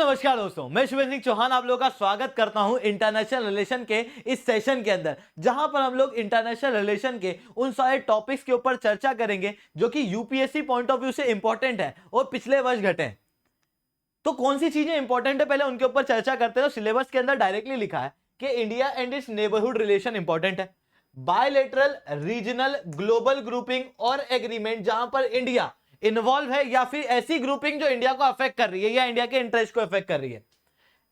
नमस्कार दोस्तों, मैं शुभेंद्र सिंह चौहान आप लोगों का स्वागत करता हूं इंटरनेशनल रिलेशन के इस सेशन के अंदर, जहां पर हम लोग इंटरनेशनल रिलेशन के उन सारे टॉपिक्स के ऊपर चर्चा करेंगे जो कि यूपीएससी पॉइंट ऑफ व्यू से इंपॉर्टेंट है और पिछले वर्ष घटे हैं। तो कौन सी चीजें इंपॉर्टेंट है पहले उनके ऊपर चर्चा करते हैं। तो सिलेबस के अंदर डायरेक्टली लिखा है कि India and it's neighbourhood relation important है, बायलैटरल, रीजनल, ग्लोबल ग्रुपिंग और एग्रीमेंट जहां पर इंडिया इन्वॉल्व है या फिर ऐसी ग्रुपिंग जो इंडिया को अफेक्ट कर रही है या इंडिया के इंटरेस्ट को अफेक्ट कर रही है,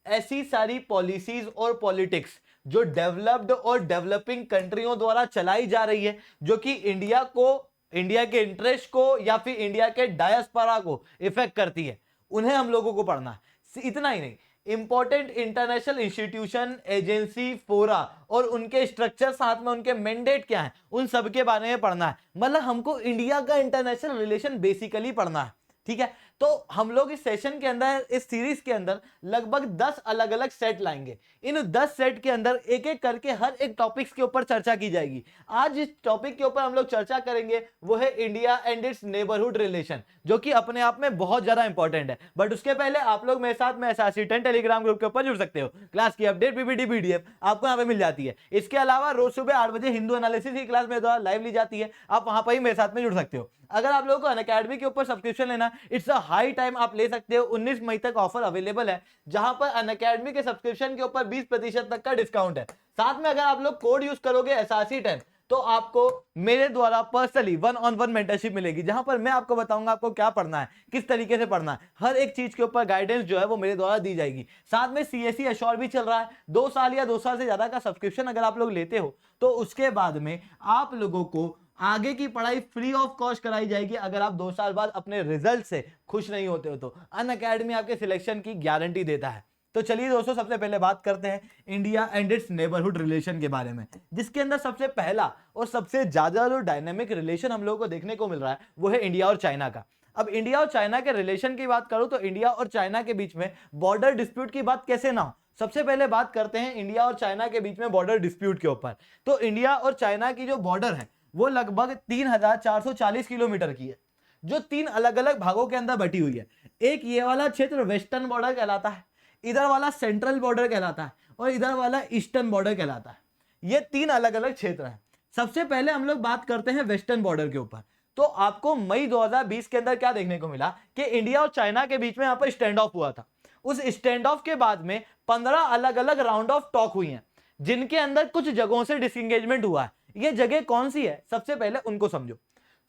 ऐसी सारी पॉलिसीज और पॉलिटिक्स जो डेवलप्ड और डेवलपिंग कंट्रियों द्वारा चलाई जा रही है, जो कि इंडिया को, इंडिया के इंटरेस्ट को या फिर इंडिया के डायस्पोरा को इफेक्ट करती है, उन्हें हम लोगों को पढ़ना है। इतना ही नहीं, इंपॉर्टेंट इंटरनेशनल इंस्टीट्यूशन, एजेंसी, फोरा और उनके स्ट्रक्चर, साथ में उनके मैंडेट क्या है, उन सब के बारे में पढ़ना है। मतलब हमको इंडिया का इंटरनेशनल रिलेशन बेसिकली पढ़ना है, ठीक है। तो हम लोग इस सेशन के अंदर, इस सीरीज के अंदर लगभग 10 अलग अलग सेट लाएंगे। इन 10 सेट के अंदर एक एक करके हर एक टॉपिक्स के ऊपर चर्चा की जाएगी। आज इस टॉपिक के ऊपर हम लोग चर्चा करेंगे वो है India and it's neighbourhood relation, जो कि अपने आप में बहुत ज्यादा इंपॉर्टेंट है। बट उसके पहले आप लोग मेरे साथ में SRC10 टेलीग्राम ग्रुप के ऊपर जुड़ सकते हो। क्लास की अपडेट, पीपीटी, पीडीएफ आपको यहाँ पे मिल जाती है। इसके अलावा रोज सुबह 8 बजे हिंदू एनालिसिस की क्लास मेरे द्वारा लाइव ली जाती है, आप वहां पर ही मेरे साथ में जुड़ सकते हो। अगर आप लोगों को अनअकैडमी के ऊपर सब्सक्रिप्शन लेना, इट्स अ हाई टाइम, आप ले सकते हो। 19 मई तक ऑफर अवेलेबल है, जहां पर अनअकैडमी के सब्सक्रिप्शन के ऊपर 20% तक का डिस्काउंट है। साथ में अगर आप लोग कोड यूज करोगे SRC10 तो आपको मेरे द्वारा पर्सनली 1-on-1 मेंटरशिप मिलेगी, जहां पर मैं आपको बताऊंगा आपको क्या पढ़ना है, किस तरीके से पढ़ना है। हर एक चीज के ऊपर गाइडेंस जो है वो मेरे द्वारा दी जाएगी। साथ में CSE एश्योर भी चल रहा है। 2 साल या 2 साल से ज्यादा का सब्सक्रिप्शन अगर आप लोग लेते हो तो उसके बाद में आप लोगों को आगे की पढ़ाई फ्री ऑफ कॉस्ट कराई जाएगी। अगर आप 2 साल बाद अपने रिजल्ट से खुश नहीं होते हो तो अनअकैडमी आपके सिलेक्शन की गारंटी देता है। तो चलिए दोस्तों, सबसे पहले बात करते हैं India and it's neighbourhood relation के बारे में, जिसके अंदर सबसे पहला और सबसे ज्यादा जो डायनेमिक रिलेशन हम लोगों को देखने को मिल रहा है वो है इंडिया और चाइना का। अब इंडिया और चाइना के रिलेशन की बात करूं तो इंडिया और चाइना के बीच में बॉर्डर डिस्प्यूट की बात कैसे ना हो। सबसे पहले बात करते हैं इंडिया और चाइना के बीच में बॉर्डर डिस्प्यूट के ऊपर। तो इंडिया और चाइना की जो बॉर्डर है वो लगभग 3440 किलोमीटर की है, जो 3 अलग अलग भागों के अंदर बटी हुई है। एक ये वाला क्षेत्र वेस्टर्न बॉर्डर कहलाता है, इधर वाला सेंट्रल बॉर्डर कहलाता है और इधर वाला ईस्टर्न बॉर्डर कहलाता है। ये 3 अलग अलग क्षेत्र हैं। सबसे पहले हम लोग बात करते हैं वेस्टर्न बॉर्डर के ऊपर। तो आपको मई 2020 के अंदर क्या देखने को मिला कि इंडिया और चाइना के बीच में यहाँ पर स्टैंड ऑफ हुआ था। उस स्टैंड ऑफ के बाद में 15 अलग अलग राउंड ऑफ टॉक हुई हैं, जिनके अंदर कुछ जगहों से डिसएंगेजमेंट हुआ है। ये जगह कौन सी है, सबसे पहले उनको समझो।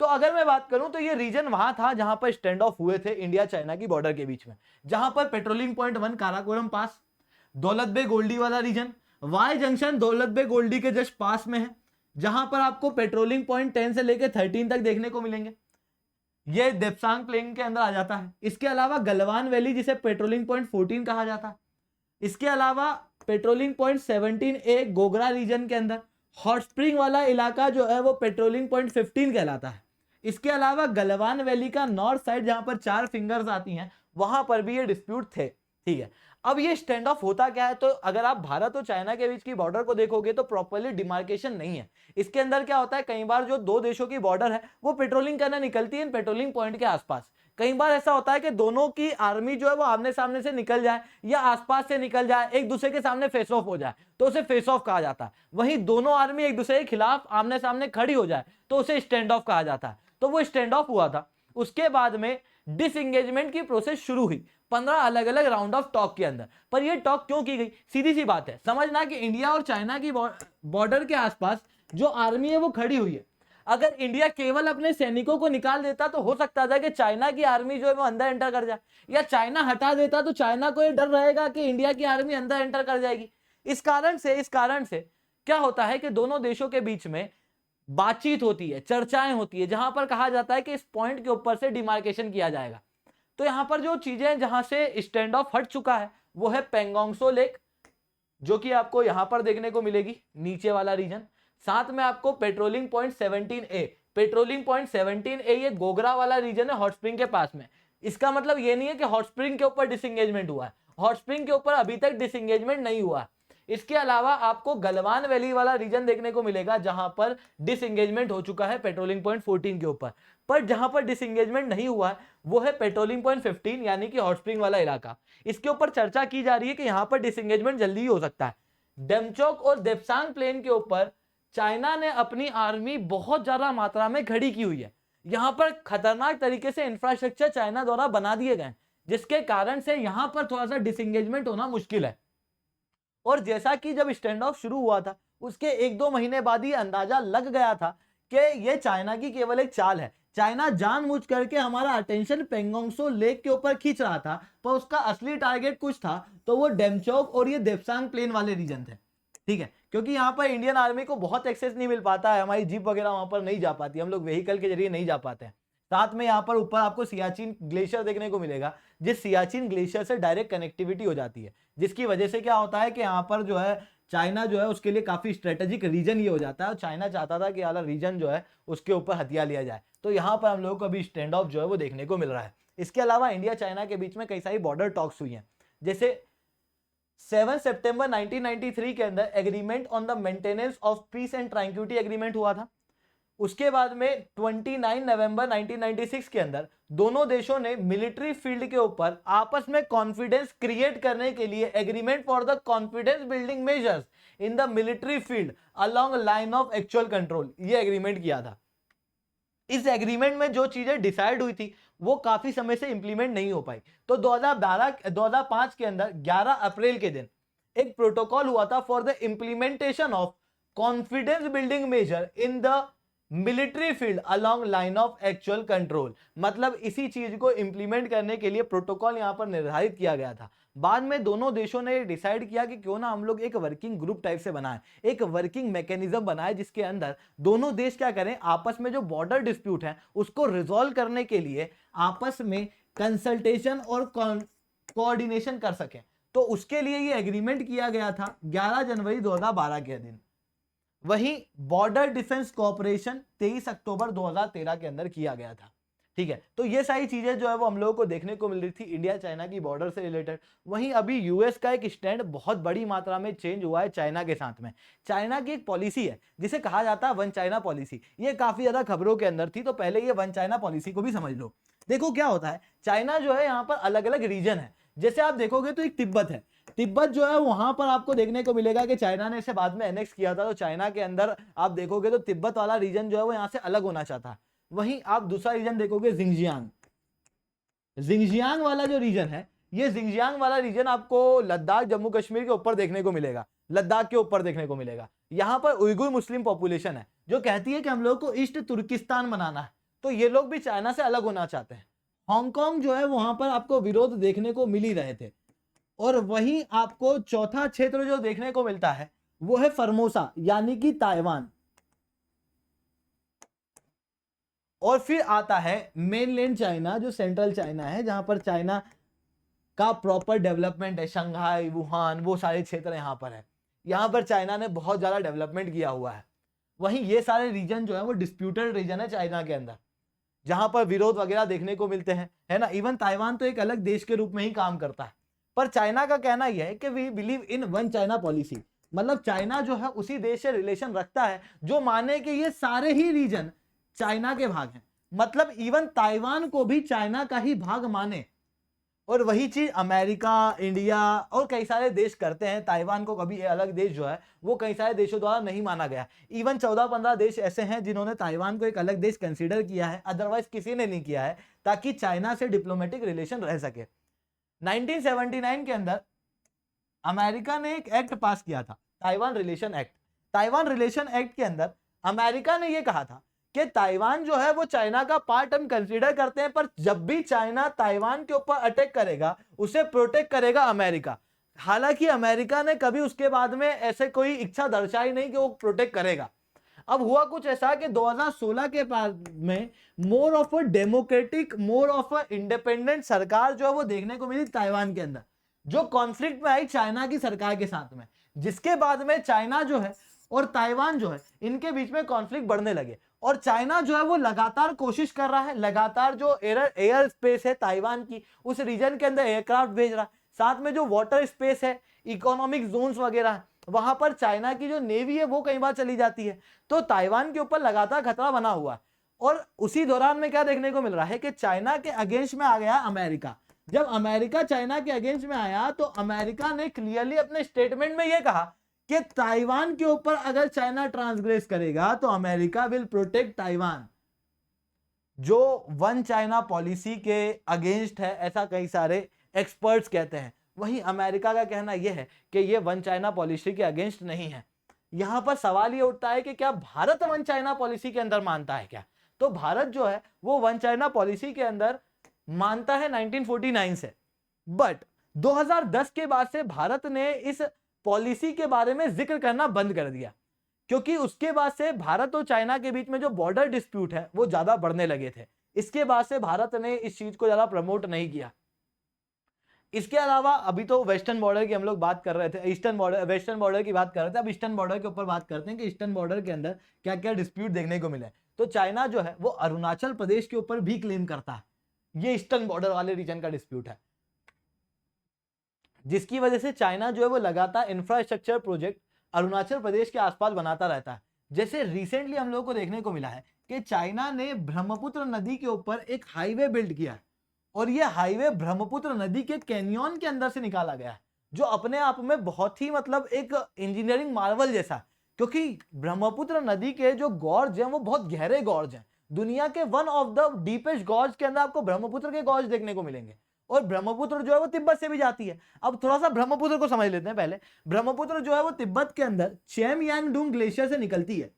तो अगर मैं बात करूं तो ये रीजन वहां था जहां पर स्टैंड ऑफ हुए थे इंडिया चाइना की बॉर्डर के बीच में, जहां पर पेट्रोलिंग पॉइंट 1 काराकोरम पास, दौलत बे गोल्डी वाला रीजन, वाई जंक्शन दौलत बे गोल्डी के जस्ट पास में है, जहां पर आपको पेट्रोलिंग पॉइंट 10 से लेकर 13 तक देखने को मिलेंगे। ये देप्सांग प्लेन के अंदर आ जाता है। इसके अलावा गलवान वैली, जिसे पेट्रोलिंग पॉइंट 14 कहा जाता है। इसके अलावा patrolling point 17A Gogra reason के अंदर, हॉट स्प्रिंग वाला इलाका जो है वो पेट्रोलिंग पॉइंट 15 कहलाता है। इसके अलावा गलवान वैली का नॉर्थ साइड जहां पर 4 फिंगर्स आती हैं, वहां पर भी ये डिस्प्यूट थे, ठीक है। अब ये स्टैंड ऑफ होता क्या है, तो अगर आप भारत और चाइना के बीच की बॉर्डर को देखोगे तो प्रॉपर्ली डिमार्केशन नहीं है। इसके अंदर क्या होता है, कई बार जो 2 देशों की बॉर्डर है वो पेट्रोलिंग करना निकलती है इन पेट्रोलिंग पॉइंट के आसपास। कई बार ऐसा होता है कि दोनों की आर्मी जो है वो आमने सामने से निकल जाए या आसपास से निकल जाए, एक दूसरे के सामने फेस ऑफ हो जाए तो उसे फेस ऑफ कहा जाता है। वहीं दोनों आर्मी एक दूसरे के खिलाफ आमने सामने खड़ी हो जाए तो उसे स्टैंड ऑफ कहा जाता है। तो वो स्टैंड ऑफ हुआ था। उसके बाद में डिसएंगेजमेंट की प्रोसेस शुरू हुई 15 अलग अलग राउंड ऑफ टॉक के अंदर। पर ये टॉक क्यों की गई, सीधी सी बात है, समझना कि इंडिया और चाइना की बॉर्डर के आसपास जो आर्मी है वो खड़ी हुई है। अगर इंडिया केवल अपने सैनिकों को निकाल देता तो हो सकता था कि चाइना की आर्मी जो है वो अंदर एंटर कर जाए, या चाइना हटा देता तो चाइना को ये डर रहेगा कि इंडिया की आर्मी अंदर एंटर कर जाएगी। इस कारण से क्या होता है कि दोनों देशों के बीच में बातचीत होती है, चर्चाएं होती है, जहां पर कहा जाता है कि इस पॉइंट के ऊपर से डिमार्केशन किया जाएगा। तो यहां पर जो चीजें जहां से स्टैंड ऑफ हट चुका है वो है पेंगोंग त्सो लेक, जो कि आपको यहां पर देखने को मिलेगी, नीचे वाला रीजन। साथ में आपको patrolling point 17A, patrolling point 17A ये गोगरा वाला रीजन है हॉट स्प्रिंग के पास में। इसका मतलब ये नहीं है कि हॉट स्प्रिंग के ऊपर डिसएंगेजमेंट हुआ है, हॉट स्प्रिंग के ऊपर अभी तक डिसएंगेजमेंट नहीं हुआ है। इसके अलावा आपको गलवान वैली वाला रीजन देखने को मिलेगा जहां पर डिसएंगेजमेंट हो चुका है पेट्रोलिंग पॉइंट 14 के ऊपर। पर जहां पर डिसएंगेजमेंट नहीं हुआ है वो है पेट्रोलिंग पॉइंट 15 यानी कि हॉट स्प्रिंग वाला इलाका। इसके ऊपर चर्चा की जा रही है कि यहां पर डिसएंगेजमेंट जल्दी ही हो सकता है। डेमचोक और देप्सांग प्लेन के ऊपर चाइना ने अपनी आर्मी बहुत ज्यादा मात्रा में खड़ी की हुई है। यहां पर खतरनाक तरीके से इंफ्रास्ट्रक्चर चाइना द्वारा बना दिए गए, जिसके कारण से यहां पर थोड़ा सा डिसएंगेजमेंट होना मुश्किल है। और जैसा कि जब स्टैंड ऑफ शुरू हुआ था उसके 1-2 महीने बाद ही अंदाजा लग गया था कि यह चाइना की केवल एक चाल है। चाइना जानबूझ करके हमारा अटेंशन पेंगोंग त्सो लेक के ऊपर खींच रहा था, पर उसका असली टारगेट कुछ था तो वो डेमचोक और ये देप्सांग प्लेन वाले रीजन थे। ठीक है, क्योंकि यहाँ पर इंडियन आर्मी को बहुत एक्सेस नहीं मिल पाता है, हमारी जीप वगैरह वहां पर नहीं जा पाती, हम लोग व्हीकल के जरिए नहीं जा पाते हैं। साथ में यहाँ पर ऊपर आपको सियाचिन ग्लेशियर देखने को मिलेगा, जिस सियाचिन ग्लेशियर से डायरेक्ट कनेक्टिविटी हो जाती है, जिसकी वजह से क्या होता है कि यहाँ पर जो है चाइना जो है उसके लिए काफी स्ट्रेटेजिक रीजन ये हो जाता है और चाइना चाहता था कि वाला रीजन जो है उसके ऊपर हथियार लिया जाए। तो यहाँ पर हम लोगों को अभी स्टैंड ऑफ जो है वो देखने को मिल रहा है। इसके अलावा इंडिया चाइना के बीच में कई सारी बॉर्डर टॉक्स हुई हैं, जैसे 7 सितंबर 1993 के अंदर agreement on the maintenance of peace and tranquillity agreement हुआ था। उसके बाद में 29 नवंबर 1996 के अंदर दोनों देशों ने मिलिट्री फील्ड के ऊपर आपस में कॉन्फिडेंस क्रिएट करने के लिए agreement for the confidence building measures in the military field along line of actual control, ये एग्रीमेंट किया था। इस एग्रीमेंट में जो चीजें डिसाइड हुई थी वो काफी समय से इंप्लीमेंट नहीं हो पाई। तो 2005 के अंदर 11 अप्रैल के दिन एक प्रोटोकॉल हुआ था for the implementation of confidence building measure in the military field along line of actual control. मतलब इसी चीज को इंप्लीमेंट करने के लिए प्रोटोकॉल यहां पर निर्धारित किया गया था। बाद में दोनों देशों ने डिसाइड किया कि क्यों ना हम लोग एक वर्किंग ग्रुप टाइप से बनाएं, एक वर्किंग मैकेनिज्म बनाएं, जिसके अंदर दोनों देश क्या करें, आपस में जो बॉर्डर डिस्प्यूट है उसको रिजॉल्व करने के लिए आपस में कंसल्टेशन और कोऑर्डिनेशन कर सकें। तो उसके लिए ये एग्रीमेंट किया गया था 11 जनवरी 2012 के दिन। वहीं बॉर्डर डिफेंस कोऑपरेशन 23 अक्टूबर 2013 के अंदर किया गया था। ठीक है, तो ये सारी चीजें जो है वो हम लोगों को देखने को मिल रही थी इंडिया चाइना की बॉर्डर से रिलेटेड। वहीं अभी यूएस का एक स्टैंड बहुत बड़ी मात्रा में चेंज हुआ है चाइना के साथ में। चाइना की एक पॉलिसी है जिसे कहा जाता है वन चाइना पॉलिसी, ये काफी ज्यादा खबरों के अंदर थी, तो पहले ये वन चाइना पॉलिसी को भी समझ लो। देखो क्या होता है, चाइना जो है यहाँ पर अलग अलग रीजन है। जैसे आप देखोगे तो एक तिब्बत है, तिब्बत जो है वहां पर आपको देखने को मिलेगा कि चाइना ने इसे बाद में एनेक्स किया था, तो चाइना के अंदर आप देखोगे तो तिब्बत वाला रीजन जो है वो यहाँ से अलग होना चाहता है। वहीं आप दूसरा रीजन देखोगे जिंगजियांग, जिंगजियांग वाला जो रीजन है, ये जिंगजियांग वाला रीजन आपको लद्दाख जम्मू कश्मीर के ऊपर देखने को मिलेगा, लद्दाख के ऊपर देखने को मिलेगा। यहाँ पर उइगुर मुस्लिम पॉपुलेशन है जो कहती है कि हम लोग को ईस्ट तुर्किस्तान बनाना है, तो ये लोग भी चाइना से अलग होना चाहते हैं। हांगकांग जो है वहां पर आपको विरोध देखने को मिल ही रहे थे। और वहीं आपको चौथा क्षेत्र जो देखने को मिलता है वो है फॉर्मोसा यानी कि ताइवान। और फिर आता है मेनलैंड चाइना जो सेंट्रल चाइना है, जहां पर चाइना का प्रॉपर डेवलपमेंट है, शंघाई, वुहान, वो सारे क्षेत्र यहां पर है। यहां पर चाइना ने बहुत ज्यादा डेवलपमेंट किया हुआ है। वहीं ये सारे रीजन जो है वो डिस्प्यूटेड रीजन है चाइना के अंदर, जहां पर विरोध वगैरह देखने को मिलते हैं, है ना। इवन ताइवान तो एक अलग देश के रूप में ही काम करता है। पर चाइना का कहना यह है कि we believe in one China policy, मतलब चाइना जो है उसी देश से रिलेशन रखता है जो माने कि ये सारे ही रीजन चाइना के भाग हैं, मतलब इवन ताइवान को भी चाइना का ही भाग माने। और वही चीज अमेरिका, इंडिया और कई सारे देश करते हैं। ताइवान को कभी अलग देश जो है वो कई सारे देशों द्वारा नहीं माना गया। इवन 14-15 देश ऐसे हैं जिन्होंने ताइवान को एक अलग देश कंसीडर किया है, अदरवाइज किसी ने नहीं किया है, ताकि चाइना से डिप्लोमेटिक रिलेशन रह सके। 1979 के अंदर अमेरिका ने एक एक्ट पास किया था, Taiwan relation act. Taiwan relation act के अंदर अमेरिका ने यह कहा था कि ताइवान जो है वो चाइना का पार्ट हम कंसीडर करते हैं, पर जब भी चाइना ताइवान के ऊपर अटैक करेगा उसे प्रोटेक्ट करेगा अमेरिका। हालांकि अमेरिका ने कभी उसके बाद में ऐसे कोई इच्छा दर्शाई नहीं कि वो प्रोटेक्ट करेगा। अब हुआ कुछ ऐसा कि 2016 के बाद में more of a democratic, more of a independent सरकार जो है वो देखने को मिली ताइवान के अंदर, जो कॉन्फ्लिक्ट में आई चाइना की सरकार के साथ में, जिसके बाद में चाइना जो है और ताइवान जो है इनके बीच में कॉन्फ्लिक्ट बढ़ने लगे। और चाइना जो है वो लगातार कोशिश कर रहा है, लगातार जो एयर स्पेस है ताइवान की उस रीजन के अंदर एयरक्राफ्ट भेज रहा है, साथ में जो वाटर स्पेस है, इकोनॉमिक जोन्स वगैरह है, वहां पर चाइना की जो नेवी है वो कई बार चली जाती है, तो ताइवान के ऊपर लगातार खतरा बना हुआ है। और उसी दौरान में क्या देखने को मिल रहा है कि चाइना के अगेंस्ट में आ गया अमेरिका। जब अमेरिका चाइना के अगेंस्ट में आया तो अमेरिका ने क्लियरली अपने स्टेटमेंट में यह कहा कि ताइवान के ऊपर अगर चाइना ट्रांसग्रेस करेगा तो अमेरिका विल प्रोटेक्ट ताइवान, जो वन चाइना पॉलिसी के अगेंस्ट है, ऐसा कई सारे एक्सपर्ट्स कहते हैं। वहीं अमेरिका का कहना यह है कि यह वन चाइना पॉलिसी के अगेंस्ट नहीं है। यहां पर सवाल यह उठता है कि क्या भारत वन चाइना पॉलिसी के अंदर मानता है क्या? तो भारत जो है वो वन चाइना पॉलिसी के अंदर मानता है 1949 से, बट 2010 के बाद से भारत ने इस पॉलिसी के बारे में जिक्र करना बंद कर दिया, क्योंकि उसके बाद से भारत और चाइना के बीच में जो बॉर्डर डिस्प्यूट है वो ज्यादा बढ़ने लगे थे। इसके बाद से भारत ने इस चीज को ज्यादा प्रमोट नहीं किया। इसके अलावा अभी तो वेस्टर्न बॉर्डर की हम लोग बात कर रहे थे, ईस्टर्न बॉर्डर वेस्टर्न बॉर्डर की बात कर रहे थे, अब ईस्टर्न बॉर्डर के ऊपर बात करते हैं कि ईस्टर्न बॉर्डर के अंदर क्या क्या डिस्प्यूट देखने को मिले। तो चाइना जो है वो अरुणाचल प्रदेश के ऊपर भी क्लेम करता है, ये ईस्टर्न बॉर्डर वाले रीजन का डिस्प्यूट है, जिसकी वजह से चाइना जो है वो लगातार इंफ्रास्ट्रक्चर प्रोजेक्ट अरुणाचल प्रदेश के आसपास बनाता रहता है। जैसे रिसेंटली हम लोगों को देखने को मिला है कि चाइना ने ब्रह्मपुत्र नदी के ऊपर एक हाईवे बिल्ड किया है, और यह हाईवे ब्रह्मपुत्र नदी के कैनियन के अंदर से निकाला गया है, जो अपने आप में बहुत ही मतलब एक इंजीनियरिंग मार्वल जैसा, क्योंकि ब्रह्मपुत्र नदी के जो गॉर्ज हैं वो बहुत गहरे गॉर्ज हैं। दुनिया के one of the deepest gorge के अंदर आपको ब्रह्मपुत्र के गॉर्ज देखने को मिलेंगे, और ब्रह्मपुत्र जो है वो तिब्बत से भी जाती है। अब थोड़ा सा ब्रह्मपुत्र को समझ लेते हैं पहले। ब्रह्मपुत्र जो है वो तिब्बत के अंदर चेमयांगडुंग ग्लेशियर से निकलती है।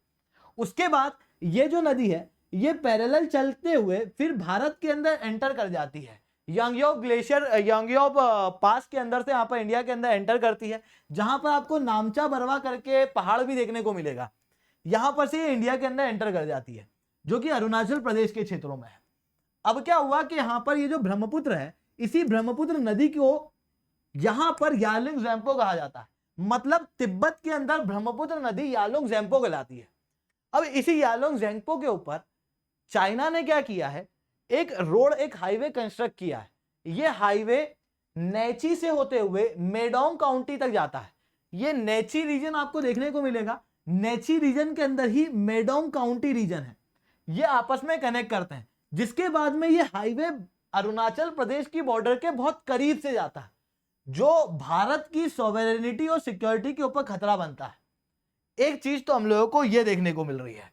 उसके बाद ये जो नदी है ये पैरेलल चलते हुए फिर भारत के अंदर एंटर कर जाती है, यांगयोब ग्लेशियर यांगयोब पास के अंदर से यहाँ पर इंडिया के अंदर एंटर करती है, जहां पर आपको नामचा बरवा करके पहाड़ भी देखने को मिलेगा। यहां पर से ये इंडिया के अंदर एंटर कर जाती है, जो कि अरुणाचल प्रदेश के क्षेत्रों में है। अब क्या हुआ कि यहां पर ये जो ब्रह्मपुत्र है, इसी ब्रह्मपुत्र नदी को यहां पर यालुंग ज़ेम्पो कहा जाता है, मतलब तिब्बत के अंदर ब्रह्मपुत्र नदी यालुंग ज़ेम्पो कहलाती है। अब इसी यालुंग ज़ेम्पो के ऊपर चाइना ने क्या किया है, एक रोड एक हाईवे कंस्ट्रक्ट किया है। यह हाईवे नेची से होते हुए मेडोंग काउंटी तक जाता है। यह नेची रीजन आपको देखने को मिलेगा, नेची रीजन के अंदर ही मेडोंग काउंटी रीजन है, ये आपस में कनेक्ट करते हैं। जिसके बाद में यह हाईवे अरुणाचल प्रदेश की बॉर्डर के बहुत करीब से जाता है, जो भारत की सॉवरेनिटी और सिक्योरिटी के ऊपर खतरा बनता है। एक चीज तो हम लोगों को यह देखने को मिल रही है।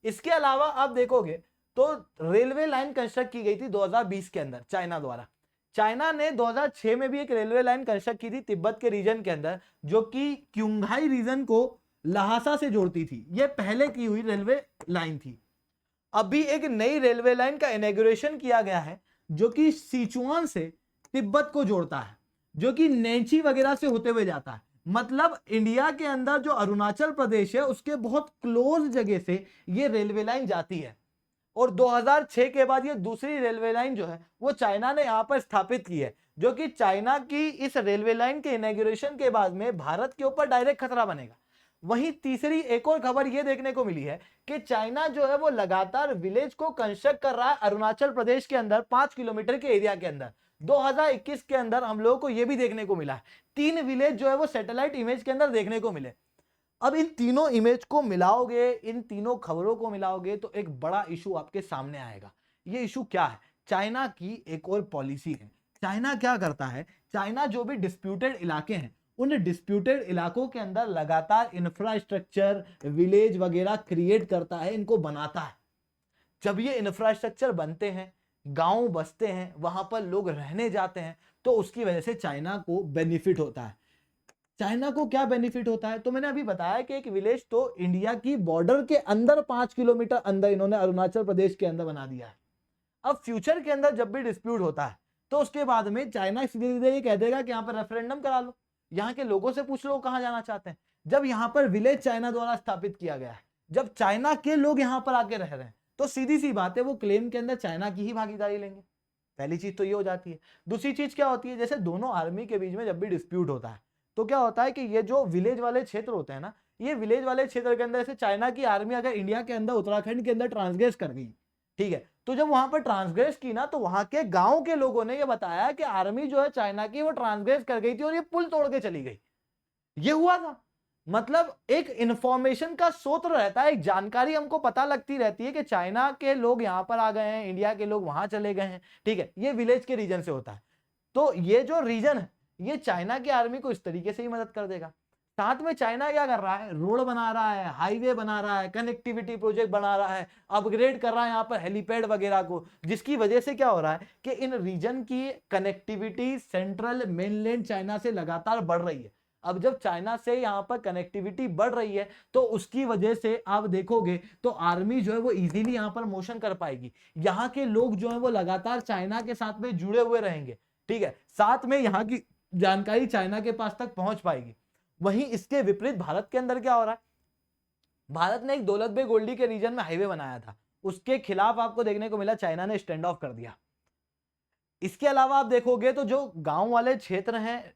इसके अलावा आप देखोगे तो रेलवे लाइन कंस्ट्रक्ट की गई थी 2020 के अंदर चाइना द्वारा। चाइना ने 2006 में भी एक रेलवे लाइन कंस्ट्रक्ट की थी तिब्बत के रीजन के अंदर, जो कि क्युंघाई रीजन को लहासा से जोड़ती थी। यह पहले की हुई रेलवे लाइन थी। अभी एक नई रेलवे लाइन का इनॉग्रेशन किया गया है, जो कि सिचुआन से तिब्बत को जोड़ता है, जो कि नेची वगैरह से होते हुए जाता है। मतलब इंडिया के अंदर जो अरुणाचल प्रदेश है उसके बहुत क्लोज जगह से ये रेलवे लाइन जाती है। और 2006 के बाद ये दूसरी रेलवे लाइन जो है वो चाइना ने यहाँ पर स्थापित की है, जो कि चाइना की इस रेलवे लाइन के इनॉग्रेशन के बाद में भारत के ऊपर डायरेक्ट खतरा बनेगा। वहीं तीसरी एक और खबर ये देखने को मिली है कि चाइना जो है वो लगातार विलेज को कंस्ट्रक्ट कर रहा है अरुणाचल प्रदेश के अंदर 5 किलोमीटर के एरिया के अंदर। 2021 के अंदर हम लोगों को यह भी देखने को मिला है 3 विलेज जो है वो सैटेलाइट इमेज के अंदर देखने को मिले। अब इन तीनों इमेज को मिलाओगे, इन तीनों खबरों को मिलाओगे तो एक बड़ा इशू आपके सामने आएगा। ये इशू क्या है? चाइना की एक और पॉलिसी है। चाइना क्या करता है, चाइना जो भी डिस्प्यूटेड इलाके हैं उन डिस्प्यूटेड इलाकों के अंदर लगातार इंफ्रास्ट्रक्चर विलेज वगैरह क्रिएट करता है, इनको बनाता है। जब ये इंफ्रास्ट्रक्चर बनते हैं, गांव बसते हैं, वहां पर लोग रहने जाते हैं, तो उसकी वजह से चाइना को बेनिफिट होता है। चाइना को क्या बेनिफिट होता है? तो मैंने अभी बताया कि एक विलेज तो इंडिया की बॉर्डर के अंदर 5 किलोमीटर अंदर इन्होंने अरुणाचल प्रदेश के अंदर बना दिया है। अब फ्यूचर के अंदर जब भी डिस्प्यूट होता है तो उसके बाद में चाइना सीधे सीधे ये कह देगा कि यहाँ पर रेफरेंडम करा लो, यहाँ के लोगों से पूछ लो कहाँ जाना चाहते हैं। जब यहाँ पर विलेज चाइना द्वारा स्थापित किया गया है, जब चाइना के लोग यहाँ पर आके रह रहे हैं, तो सीधी सी बात है वो क्लेम के अंदर चाइना की ही भागीदारी लेंगे। पहली चीज तो ये हो जाती है। दूसरी चीज क्या होती है, जैसे दोनों आर्मी के बीच में जब भी डिस्प्यूट होता है तो क्या होता है कि ये जो विलेज वाले क्षेत्र होते हैं ना, ये विलेज वाले क्षेत्र के अंदर से चाइना की आर्मी अगर इंडिया के अंदर उत्तराखंड के अंदर ट्रांसग्रेस कर गई, ठीक है, तो जब वहां पर ट्रांसग्रेस की ना, तो वहां के गांव के लोगों ने ये बताया कि आर्मी जो है चाइना की वो ट्रांसग्रेस कर गई थी और ये पुल तोड़ के चली गई। ये हुआ था। मतलब एक इंफॉर्मेशन का स्रोत रहता है, एक जानकारी हमको पता लगती रहती है कि चाइना के लोग यहाँ पर आ गए हैं, इंडिया के लोग वहां चले गए हैं, ठीक है, ये विलेज के रीजन से होता है। तो ये जो रीजन है ये चाइना की आर्मी को इस तरीके से ही मदद कर देगा। साथ में चाइना क्या कर रहा है, रोड बना रहा है, हाईवे बना रहा है, कनेक्टिविटी प्रोजेक्ट बना रहा है, अपग्रेड कर रहा है यहाँ पर हेलीपैड वगैरह को, जिसकी वजह से क्या हो रहा है कि इन रीजन की कनेक्टिविटी सेंट्रल मेनलैंड चाइना से लगातार बढ़ रही है। अब जब चाइना से यहाँ पर कनेक्टिविटी बढ़ रही है तो उसकी वजह से आप देखोगे तो आर्मी जो है वो इजीली यहाँ पर मोशन कर पाएगी, यहाँ के लोग जो है वो लगातार चाइना के साथ में जुड़े हुए रहेंगे, ठीक है, साथ में यहाँ की जानकारी चाइना के पास तक पहुंच पाएगी। वहीं इसके विपरीत भारत के अंदर क्या हो रहा है, भारत ने एक दौलत बेग ओल्डी के रीजन में हाईवे बनाया था, उसके खिलाफ आपको देखने को मिला चाइना ने स्टैंड ऑफ कर दिया। इसके अलावा आप देखोगे तो जो गांव वाले क्षेत्र हैं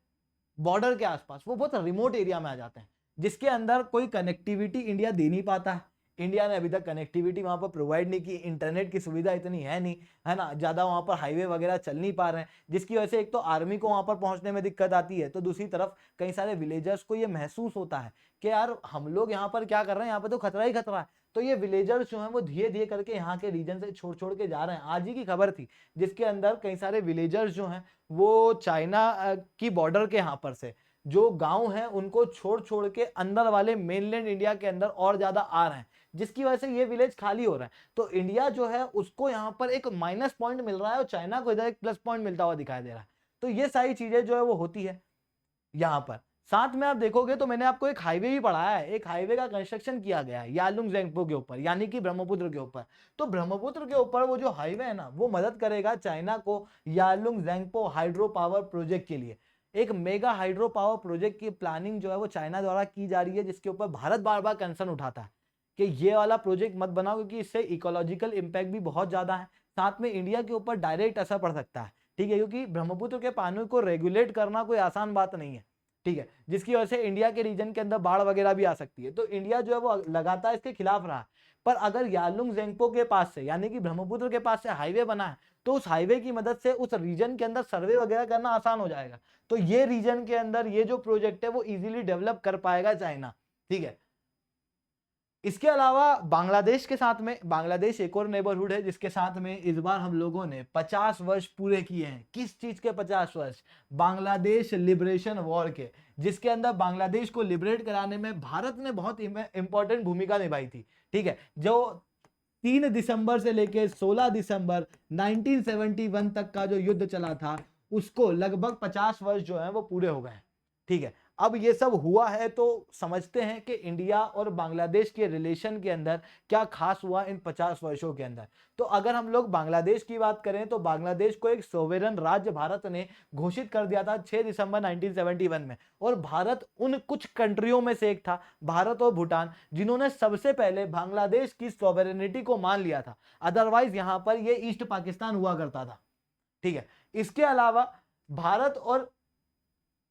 बॉर्डर के आसपास वो बहुत रिमोट एरिया में आ जाते हैं, जिसके अंदर कोई कनेक्टिविटी इंडिया दे नहीं पाता है। इंडिया ने अभी तक कनेक्टिविटी वहां पर प्रोवाइड नहीं की, इंटरनेट की सुविधा इतनी है नहीं, है ना, ज्यादा वहां पर हाईवे वगैरह चल नहीं पा रहे हैं, जिसकी वजह से एक तो आर्मी को वहां पर पहुंचने में दिक्कत आती है, तो दूसरी तरफ कई सारे विलेजर्स को ये महसूस होता है कि यार हम लोग यहाँ पर क्या कर रहे हैं, यहाँ पे तो खतरा ही खतरा है। तो ये विलेजर्स जो है वो धीरे धीरे करके यहाँ के रीजन से छोड़ छोड़ के जा रहे हैं। आज ही की खबर थी जिसके अंदर कई सारे विलेजर्स जो हैं वो चाइना की बॉर्डर के यहाँ पर से जो गांव हैं उनको छोड़ छोड़ के अंदर वाले मेनलैंड इंडिया के अंदर और ज्यादा आ रहे हैं, जिसकी वजह से ये विलेज खाली हो रहा है। तो इंडिया जो है उसको यहाँ पर एक माइनस पॉइंट मिल रहा है और चाइना को इधर एक प्लस पॉइंट मिलता हुआ दिखाई दे रहा है। तो ये सारी चीजें जो है वो होती है यहाँ पर। साथ में आप देखोगे तो मैंने आपको एक हाईवे भी पढ़ाया है, एक हाईवे का कंस्ट्रक्शन किया गया है यालुंग जेंगपो के ऊपर, यानी कि ब्रह्मपुत्र के ऊपर। तो ब्रह्मपुत्र के ऊपर वो जो हाईवे है ना वो मदद करेगा चाइना को यालुंग जेंगपो हाइड्रो पावर प्रोजेक्ट के लिए। एक मेगा हाइड्रो पावर प्रोजेक्ट की प्लानिंग जो है वो चाइना द्वारा की जा रही है, जिसके ऊपर भारत बार बार कंसर्न उठाता है कि ये वाला प्रोजेक्ट मत बनाओ क्योंकि इससे इकोलॉजिकल इंपैक्ट भी बहुत ज्यादा है, साथ में इंडिया के ऊपर डायरेक्ट असर पड़ सकता है, ठीक है, क्योंकि ब्रह्मपुत्र के पानी को रेगुलेट करना कोई आसान बात नहीं है, ठीक है, जिसकी वजह से इंडिया के रीजन के अंदर बाढ़ वगैरह भी आ सकती है। तो इंडिया जो है वो लगातार इसके खिलाफ रहा। पर अगर यालुंग जेंगपो के पास से यानी कि ब्रह्मपुत्र के पास से हाईवे बना है तो उस हाईवे की मदद से उस रीजन के अंदर सर्वे वगैरह करना आसान हो जाएगा। तो ये रीजन के अंदर ये जो प्रोजेक्ट है वो इजीली डेवलप कर पाएगा चाइना, ठीक है। इसके अलावा बांग्लादेश के साथ में, बांग्लादेश एक और नेबरहुड है जिसके साथ में इस बार हम लोगों ने 50 वर्ष पूरे किए हैं। किस चीज के 50 वर्ष? बांग्लादेश लिबरेशन वॉर के, जिसके अंदर बांग्लादेश को लिबरेट कराने में भारत ने बहुत इंपॉर्टेंट भूमिका निभाई थी, ठीक है। जो 3 दिसंबर से लेकर 16 दिसंबर 1971 तक का जो युद्ध चला था उसको लगभग 50 वर्ष जो है वो पूरे हो गए, ठीक है। अब ये सब हुआ है तो समझते हैं कि इंडिया और बांग्लादेश के रिलेशन के अंदर क्या खास हुआ इन 50 वर्षों के अंदर। तो अगर हम लोग बांग्लादेश की बात करें तो बांग्लादेश को एक सोवेरन राज्य भारत ने घोषित कर दिया था 6 दिसंबर 1971 में, और भारत उन कुछ कंट्रियों में से एक था, भारत और भूटान, जिन्होंने सबसे पहले बांग्लादेश की सोवेरेनिटी को मान लिया था। अदरवाइज यहां पर ये ईस्ट पाकिस्तान हुआ करता था, ठीक है। इसके अलावा भारत और